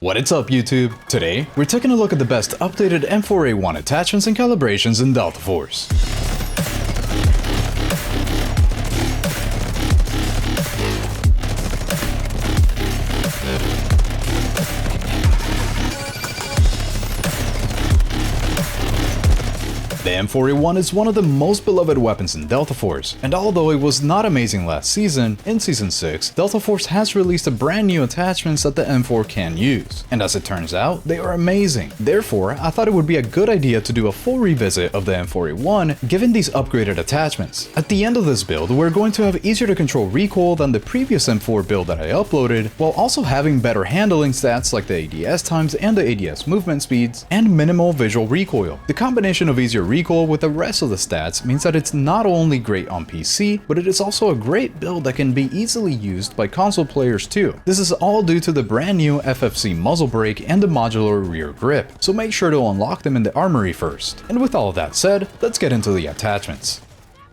What is up, YouTube? Today, we're taking a look at the best updated M4A1 attachments and calibrations in Delta Force. The M4A1 is one of the most beloved weapons in Delta Force, and although it was not amazing last season, in Season 6, Delta Force has released a brand new attachments that the M4 can use, and as it turns out, they are amazing. Therefore, I thought it would be a good idea to do a full revisit of the M4A1 given these upgraded attachments. At the end of this build, we're going to have easier to control recoil than the previous M4 build that I uploaded, while also having better handling stats like the ADS times and the ADS movement speeds, and minimal visual recoil. The combination of easier recoil with the rest of the stats means that it's not only great on PC, but it is also a great build that can be easily used by console players too. This is all due to the brand new FFC muzzle brake and the modular rear grip, so make sure to unlock them in the armory first. And with all of that said, let's get into the attachments.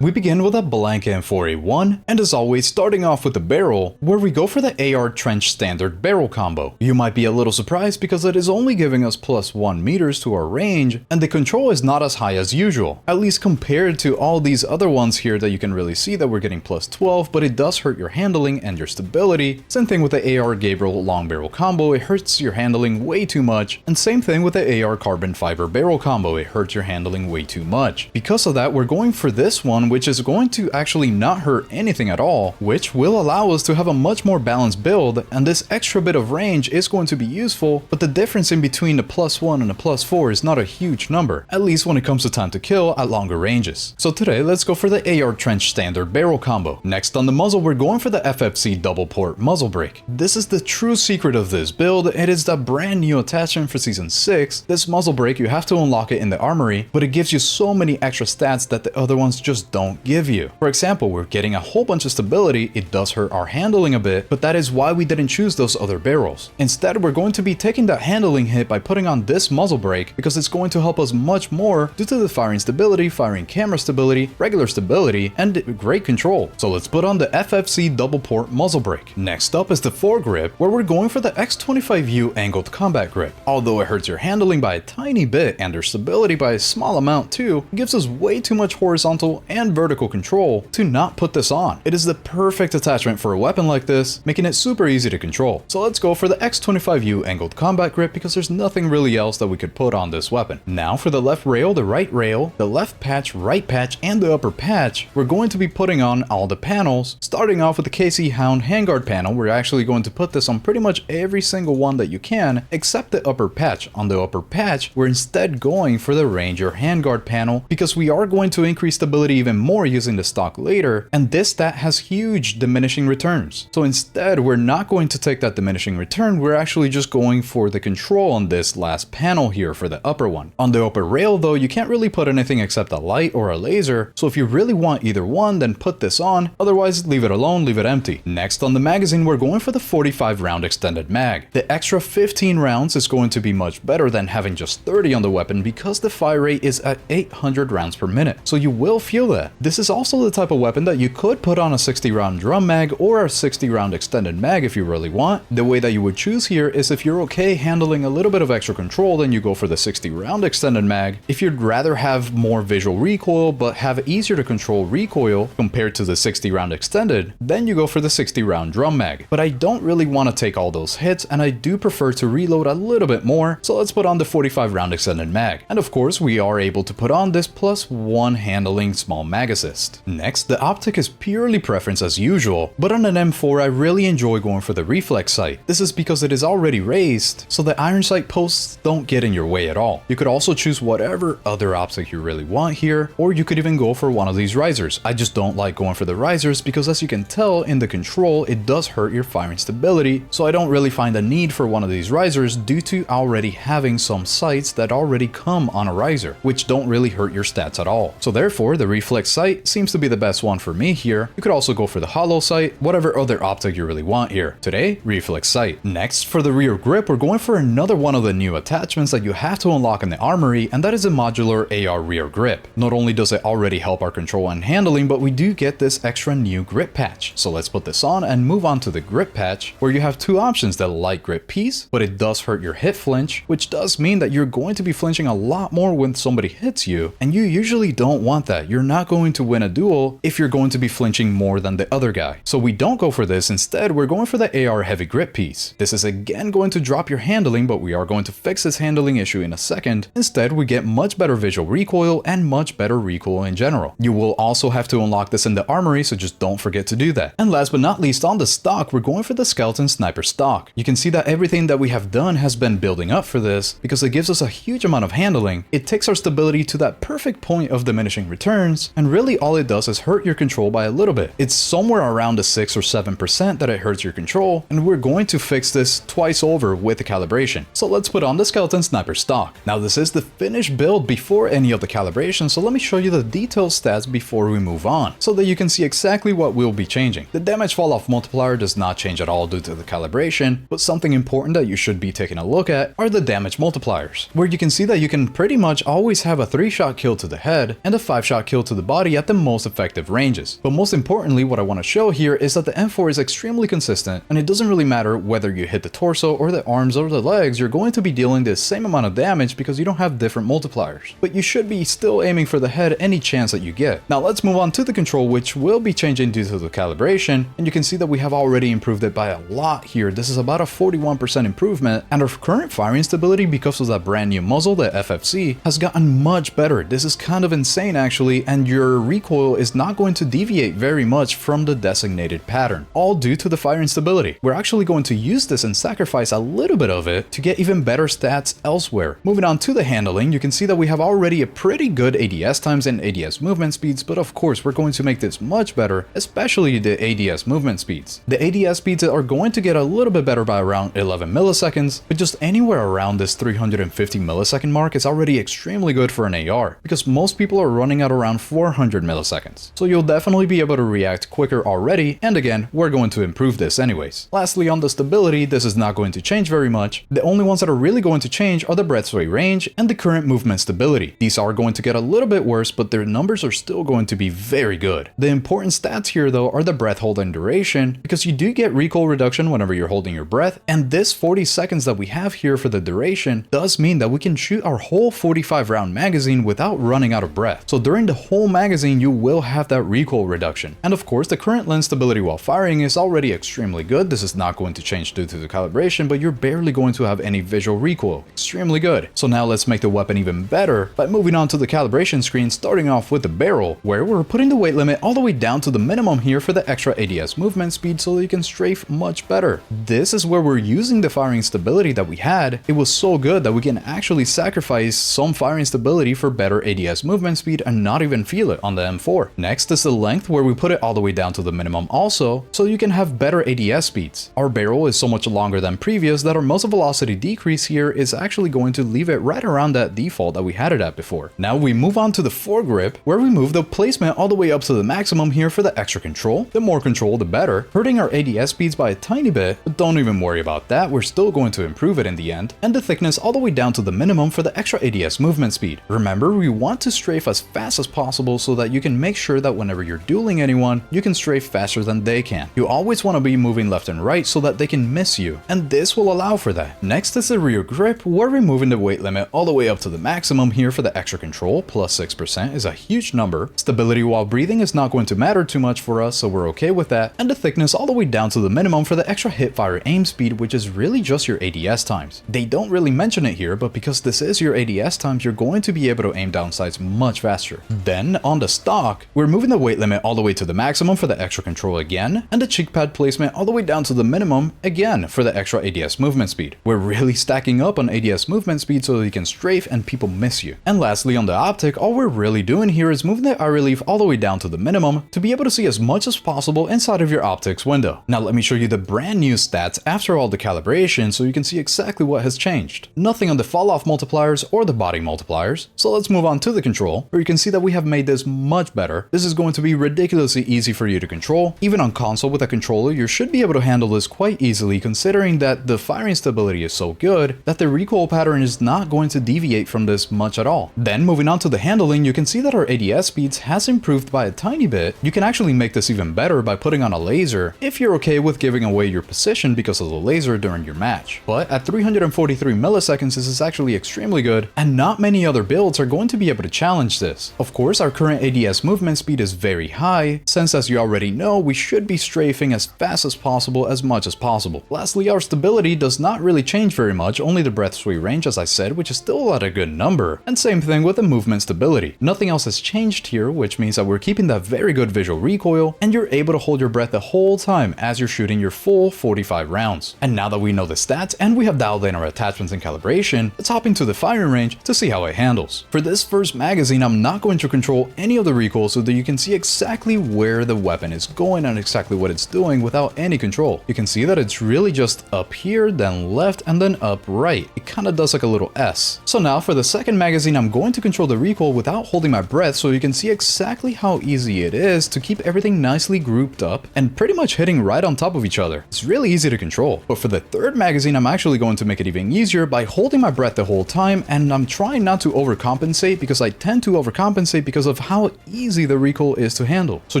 We begin with a blank M4A1, and as always starting off with the barrel, where we go for the AR Trench Standard barrel combo. You might be a little surprised because it is only giving us plus 1 meters to our range, and the control is not as high as usual, at least compared to all these other ones here that you can really see that we're getting plus 12, but it does hurt your handling and your stability. Same thing with the AR Gabriel long barrel combo, it hurts your handling way too much, and same thing with the AR Carbon Fiber barrel combo, it hurts your handling way too much. Because of that, we're going for this one, which is going to actually not hurt anything at all, which will allow us to have a much more balanced build, and this extra bit of range is going to be useful, but the difference in between the plus 1 and the plus 4 is not a huge number, at least when it comes to time to kill at longer ranges. So today, let's go for the AR Trench Standard barrel combo. Next on the muzzle, we're going for the FFC double port muzzle brake. This is the true secret of this build. It is the brand new attachment for Season 6. This muzzle brake, you have to unlock it in the armory, but it gives you so many extra stats that the other ones just don't give you. For example, we're getting a whole bunch of stability. It does hurt our handling a bit, but that is why we didn't choose those other barrels. Instead, we're going to be taking that handling hit by putting on this muzzle brake because it's going to help us much more due to the firing stability, firing camera stability, regular stability, and great control. So let's put on the FFC double port muzzle brake. Next up is the foregrip, where we're going for the X25U angled combat grip. Although it hurts your handling by a tiny bit and your stability by a small amount too, it gives us way too much horizontal and vertical control to not put this on. It is the perfect attachment for a weapon like this, making it super easy to control. So let's go for the X25U angled combat grip because there's nothing really else that we could put on this weapon. Now for the left rail, the right rail, the left patch, right patch, and the upper patch, we're going to be putting on all the panels. Starting off with the KC Hound handguard panel, we're actually going to put this on pretty much every single one that you can, except the upper patch. On the upper patch, we're instead going for the Ranger handguard panel because we are going to increase stability even more using the stock later, and this stat has huge diminishing returns. So instead, we're not going to take that diminishing return, we're actually just going for the control on this last panel here for the upper one. On the upper rail though, you can't really put anything except a light or a laser, so if you really want either one, then put this on, otherwise leave it alone, leave it empty. Next on the magazine, we're going for the 45 round extended mag. The extra 15 rounds is going to be much better than having just 30 on the weapon because the fire rate is at 800 rounds per minute, so you will feel that. This is also the type of weapon that you could put on a 60 round drum mag or a 60 round extended mag if you really want. The way that you would choose here is if you're okay handling a little bit of extra control, then you go for the 60 round extended mag. If you'd rather have more visual recoil but have easier to control recoil compared to the 60 round extended, then you go for the 60 round drum mag. But I don't really want to take all those hits, and I do prefer to reload a little bit more, so let's put on the 45 round extended mag. And of course, we are able to put on this plus 1 handling small mag assist. Next, the optic is purely preference as usual, but on an M4 I really enjoy going for the reflex sight. This is because it is already raised, so the iron sight posts don't get in your way at all. You could also choose whatever other optic you really want here, or you could even go for one of these risers. I just don't like going for the risers because as you can tell in the control, it does hurt your firing stability, so I don't really find a need for one of these risers due to already having some sights that already come on a riser, which don't really hurt your stats at all. So therefore, the reflex reflex sight seems to be the best one for me here. You could also go for the hollow sight, whatever other optic you really want here. Today, reflex sight. Next, for the rear grip, we're going for another one of the new attachments that you have to unlock in the armory, and that is a modular AR rear grip. Not only does it already help our control and handling, but we do get this extra new grip patch. So let's put this on and move on to the grip patch, where you have two options: the light grip piece, but it does hurt your hit flinch, which does mean that you're going to be flinching a lot more when somebody hits you, and you usually don't want that. You're not going to win a duel if you're going to be flinching more than the other guy. So we don't go for this. Instead, we're going for the AR heavy grip piece. This is again going to drop your handling, but we are going to fix this handling issue in a second. Instead, we get much better visual recoil and much better recoil in general. You will also have to unlock this in the armory, so just don't forget to do that. And last but not least, on the stock, we're going for the skeleton sniper stock. You can see that everything that we have done has been building up for this because it gives us a huge amount of handling. It takes our stability to that perfect point of diminishing returns, and really all it does is hurt your control by a little bit. It's somewhere around the 6 or 7% that it hurts your control, and we're going to fix this twice over with the calibration. So let's put on the skeleton sniper stock. Now this is the finished build before any of the calibration, so let me show you the detailed stats before we move on, so that you can see exactly what will be changing. The damage fall off multiplier does not change at all due to the calibration, but something important that you should be taking a look at are the damage multipliers, where you can see that you can pretty much always have a 3-shot kill to the head and a 5-shot kill to the body at the most effective ranges. But most importantly, what I want to show here is that the M4 is extremely consistent, and it doesn't really matter whether you hit the torso or the arms or the legs, you're going to be dealing the same amount of damage because you don't have different multipliers. But you should be still aiming for the head any chance that you get. Now let's move on to the control, which will be changing due to the calibration, and you can see that we have already improved it by a lot here. This is about a 41% improvement, and our current firing stability, because of that brand new muzzle, the FFC, has gotten much better. This is kind of insane actually, and your recoil is not going to deviate very much from the designated pattern, all due to the firing stability. We're actually going to use this and sacrifice a little bit of it to get even better stats elsewhere. Moving on to the handling, you can see that we have already a pretty good ADS times and ADS movement speeds, but of course we're going to make this much better, especially the ADS movement speeds. The ADS speeds are going to get a little bit better by around 11 milliseconds, but just anywhere around this 350 millisecond mark is already extremely good for an AR, because most people are running at around 400 milliseconds. So you'll definitely be able to react quicker already, and again, we're going to improve this anyways. Lastly, on the stability, this is not going to change very much. The only ones that are really going to change are the breath sway range and the current movement stability. These are going to get a little bit worse, but their numbers are still going to be very good. The important stats here though are the breath hold and duration, because you do get recoil reduction whenever you're holding your breath, and this 40 seconds that we have here for the duration does mean that we can shoot our whole 45 round magazine without running out of breath. So during the whole magazine you will have that recoil reduction. And of course the current lens stability while firing is already extremely good. This is not going to change due to the calibration, but you're barely going to have any visual recoil. Extremely good. So now let's make the weapon even better by moving on to the calibration screen, starting off with the barrel, where we're putting the weight limit all the way down to the minimum here for the extra ADS movement speed so that you can strafe much better. This is where we're using the firing stability that we had. It was so good that we can actually sacrifice some firing stability for better ADS movement speed and not even feel it on the M4. Next is the length, where we put it all the way down to the minimum also, so you can have better ADS speeds. Our barrel is so much longer than previous that our muzzle velocity decrease here is actually going to leave it right around that default that we had it at before. Now we move on to the foregrip, where we move the placement all the way up to the maximum here for the extra control. The more control, the better, hurting our ADS speeds by a tiny bit, but don't even worry about that, we're still going to improve it in the end. And the thickness all the way down to the minimum for the extra ADS movement speed. Remember, we want to strafe as fast as possible so that you can make sure that whenever you're dueling anyone, you can strafe faster than they can. You always want to be moving left and right so that they can miss you, and this will allow for that. Next is the rear grip, where we're moving the weight limit all the way up to the maximum here for the extra control. Plus 6% is a huge number. Stability while breathing is not going to matter too much for us, so we're okay with that. And the thickness all the way down to the minimum for the extra hip fire aim speed, which is really just your ADS times. They don't really mention it here, but because this is your ADS times, you're going to be able to aim down sights much faster. Then on the stock, we're moving the weight limit all the way to the maximum for the extra control again, and the cheek pad placement all the way down to the minimum again for the extra ADS movement speed. We're really stacking up on ADS movement speed so that you can strafe and people miss you. And lastly, on the optic, all we're really doing here is moving the eye relief all the way down to the minimum to be able to see as much as possible inside of your optics window. Now let me show you the brand new stats after all the calibration so you can see exactly what has changed. Nothing on the fall off multipliers or the body multipliers. So let's move on to the control, where you can see that we have made this much better. This is going to be ridiculously easy for you to control. Even on console with a controller, you should be able to handle this quite easily, considering that the firing stability is so good that the recoil pattern is not going to deviate from this much at all. Then moving on to the handling, you can see that our ADS speeds has improved by a tiny bit. You can actually make this even better by putting on a laser, if you're okay with giving away your position because of the laser during your match. But at 343 milliseconds, this is actually extremely good, and not many other builds are going to be able to challenge this. Of course, our current ADS movement speed is very high, since as you already know, we should be strafing as fast as possible as much as possible. Lastly, our stability does not really change very much, only the breath sway range as I said, which is still at a good number. And same thing with the movement stability. Nothing else has changed here, which means that we're keeping that very good visual recoil, and you're able to hold your breath the whole time as you're shooting your full 45 rounds. And now that we know the stats and we have dialed in our attachments and calibration, let's hop into the firing range to see how it handles. For this first magazine, I'm not going to control any of the recoil so that you can see exactly where the weapon is going and exactly what it's doing without any control. You can see that it's really just up here, then left, and then up right. It kind of does like a little S. So now for the second magazine, I'm going to control the recoil without holding my breath so you can see exactly how easy it is to keep everything nicely grouped up and pretty much hitting right on top of each other. It's really easy to control. But for the third magazine, I'm actually going to make it even easier by holding my breath the whole time, and I'm trying not to overcompensate because I tend to overcompensate because of how easy the recoil is to handle. So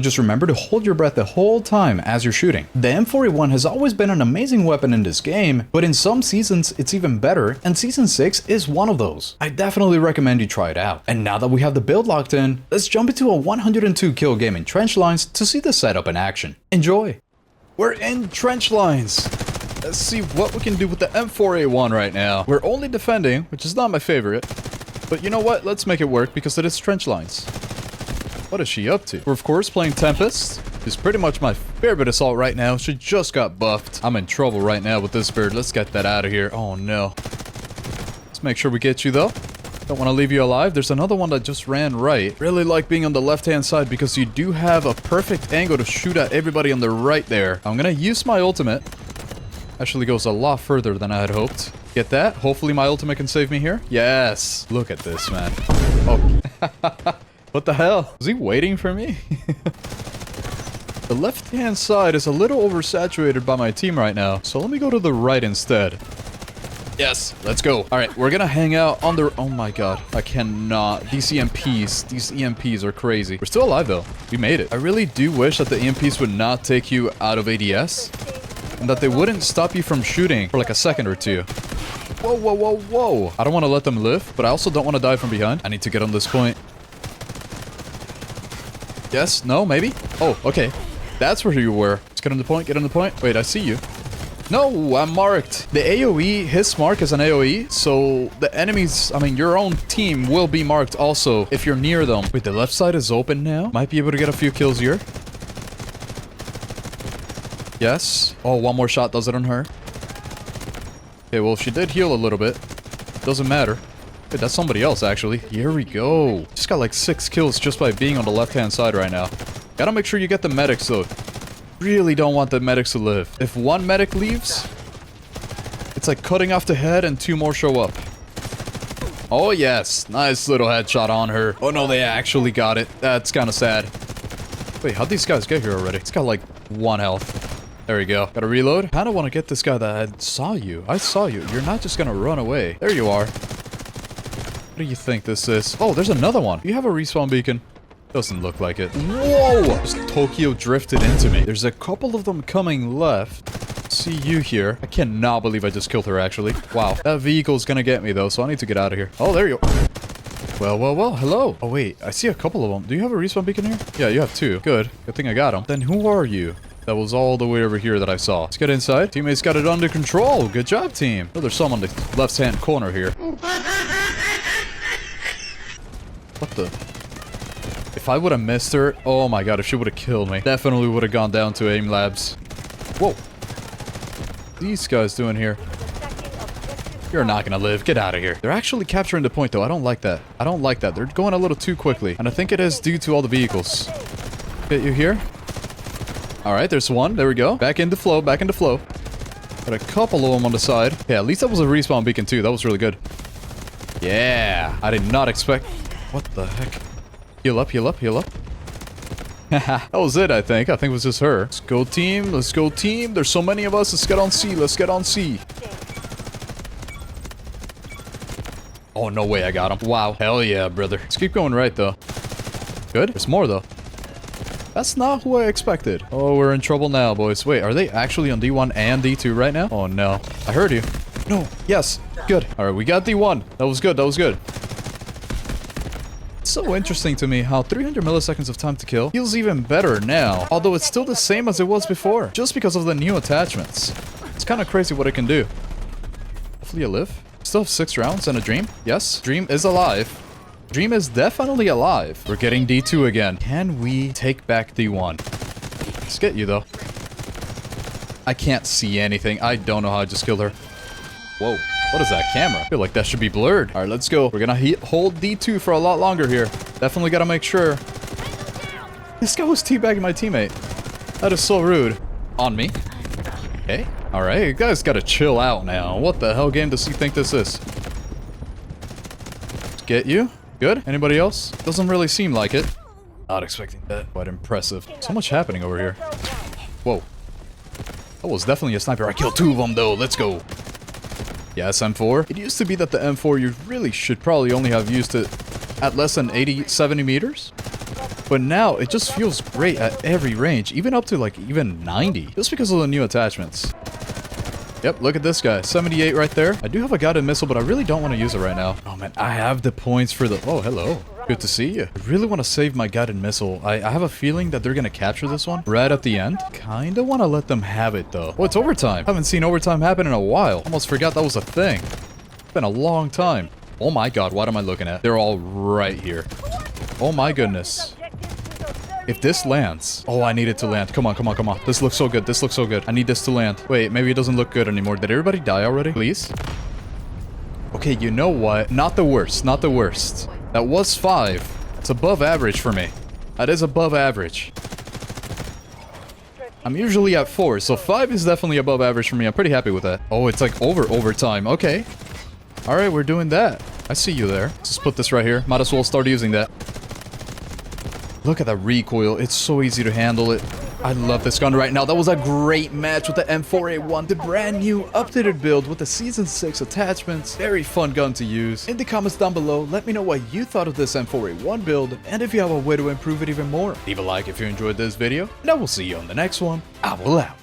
just remember to hold your breath the whole time as you're shooting. The M4A1 has always been an amazing weapon in this game, but in some seasons it's even better, and Season 6 is one of those. I definitely recommend you try it out. And now that we have the build locked in, let's jump into a 102 kill game in trench lines to see the setup in action. Enjoy! We're in trench lines! Let's see what we can do with the M4A1 right now. We're only defending, which is not my favorite, but you know what? Let's make it work because it is trench lines. What is she up to? We're of course playing Tempest. It's pretty much my favorite assault right now. She just got buffed. I'm in trouble right now with this bird. Let's get that out of here. Oh no. Let's make sure we get you though. Don't want to leave you alive. There's another one that just ran right. Really like being on the left-hand side because you do have a perfect angle to shoot at everybody on the right there. I'm gonna use my ultimate. Actually goes a lot further than I had hoped. Get that? Hopefully my ultimate can save me here. Yes. Look at this, man. Oh. What the hell? Is he waiting for me? The left-hand side is a little oversaturated by my team right now. So let me go to the right instead. Yes, let's go. All right, we're gonna hang out on the... Oh my god, I cannot. These EMPs are crazy. We're still alive though. We made it. I really do wish that the EMPs would not take you out of ADS and that they wouldn't stop you from shooting for like a second or two. Whoa, whoa, whoa, whoa. I don't want to let them live, but I also don't want to die from behind. I need to get on this point. Yes, no, maybe? Oh, okay. That's where you were. Let's get on the point, get on the point. Wait, I see you. No, I'm marked. The AoE, his mark is an AoE, so the enemies, I mean, your own team will be marked also if you're near them. Wait, the left side is open now? Might be able to get a few kills here. Yes. Oh, one more shot does it on her. Okay, well, she did heal a little bit. Doesn't matter. Wait, that's somebody else, actually. Here we go. Just got like 6 kills just by being on the left-hand side right now. Gotta make sure you get the medics, though. Really don't want the medics to live. If one medic leaves, it's like cutting off the head and 2 more show up. Oh, yes. Nice little headshot on her. Oh, no, they actually got it. That's kind of sad. Wait, how'd these guys get here already? It's got like 1 health. There we go. Gotta reload. Kinda want to get this guy that saw you. I saw you. You're not just gonna run away. There you are. What do you think this is? Oh, there's another one. Do you have a respawn beacon? Doesn't look like it. Whoa! Just Tokyo drifted into me. There's a couple of them coming left. See you here. I cannot believe I just killed her, actually. Wow. That vehicle's gonna get me, though, so I need to get out of here. Oh, there you go. Well, well, well, hello. Oh, wait. I see a couple of them. Do you have a respawn beacon here? Yeah, you have 2. Good. Good thing I got them. Then who are you? That was all the way over here that I saw. Let's get inside. Teammates got it under control. Good job, team. Oh, there's some on the left-hand corner here. What the? If I would have missed her, oh my god, if she would have killed me, definitely would have gone down to aim labs. Whoa. These guys doing here? You're not gonna live. Get out of here. They're actually capturing the point, though. I don't like that. I don't like that. They're going a little too quickly. And I think it is due to all the vehicles. Get you here? Alright, there's one. There we go. Back into flow. Back into flow. Got a couple of them on the side. Yeah, at least that was a respawn beacon, too. That was really good. Yeah. I did not expect... What the heck? Heal up, heal up, heal up. That was it, I think. I think it was just her. Let's go, team. Let's go, team. There's so many of us. Let's get on C. Let's get on C. Oh, no way I got him. Wow. Hell yeah, brother. Let's keep going right, though. Good. There's more, though. That's not who I expected. Oh, we're in trouble now, boys. Wait, are they actually on D1 and D2 right now? Oh, no. I heard you. No. Yes. Good. All right, we got D1. That was good. That was good. It's so interesting to me how 300 milliseconds of time to kill feels even better now, although it's still the same as it was before, just because of the new attachments. It's kind of crazy what it can do. Hopefully I live. Still have 6 rounds and a Dream. Yes, Dream is alive. Dream is definitely alive. We're getting D2 again. Can we take back D1? Let's get you, though. I can't see anything. I don't know how I just killed her. Whoa. What is that camera? I feel like that should be blurred. All right, let's go. We're gonna hold D2 for a lot longer here. Definitely gotta make sure. This guy was teabagging my teammate. That is so rude. On me. Okay. All right, you guys gotta chill out now. What the hell game does he think this is? Let's get you. Good. Anybody else? Doesn't really seem like it. Not expecting that. Quite impressive. So much happening over here. Whoa. That was definitely a sniper. I killed 2 of them, though. Let's go. Yes, M4. It used to be that the M4 you really should probably only have used it at less than 80, 70 meters. But now it just feels great at every range, even up to like even 90, just because of the new attachments. Yep, look at this guy, 78 right there. I do have a guided missile, but I really don't want to use it right now. Oh man, I have the points for the... Oh, hello. Good to see you. I really want to save my guided missile. I have a feeling that they're going to capture this one right at the end. Kinda want to let them have it though. Oh, it's overtime. Haven't seen overtime happen in a while. Almost forgot that was a thing. It's been a long time. Oh my god, what am I looking at? They're all right here. Oh my goodness. If this lands... Oh, I need it to land. Come on, come on, come on. This looks so good. This looks so good. I need this to land. Wait, maybe it doesn't look good anymore. Did everybody die already? Please? Okay, you know what? Not the worst. Not the worst. That was 5. It's above average for me. That is above average. I'm usually at 4, so 5 is definitely above average for me. I'm pretty happy with that. Oh, it's like overtime. Okay. All right, we're doing that. I see you there. Let's just put this right here. Might as well start using that. Look at that recoil. It's so easy to handle it. I love this gun right now. That was a great match with the M4A1, the brand new updated build with the Season 6 attachments. Very fun gun to use. In the comments down below, let me know what you thought of this M4A1 build, and if you have a way to improve it even more. Leave a like if you enjoyed this video, and I will see you on the next one. AuxOwl out.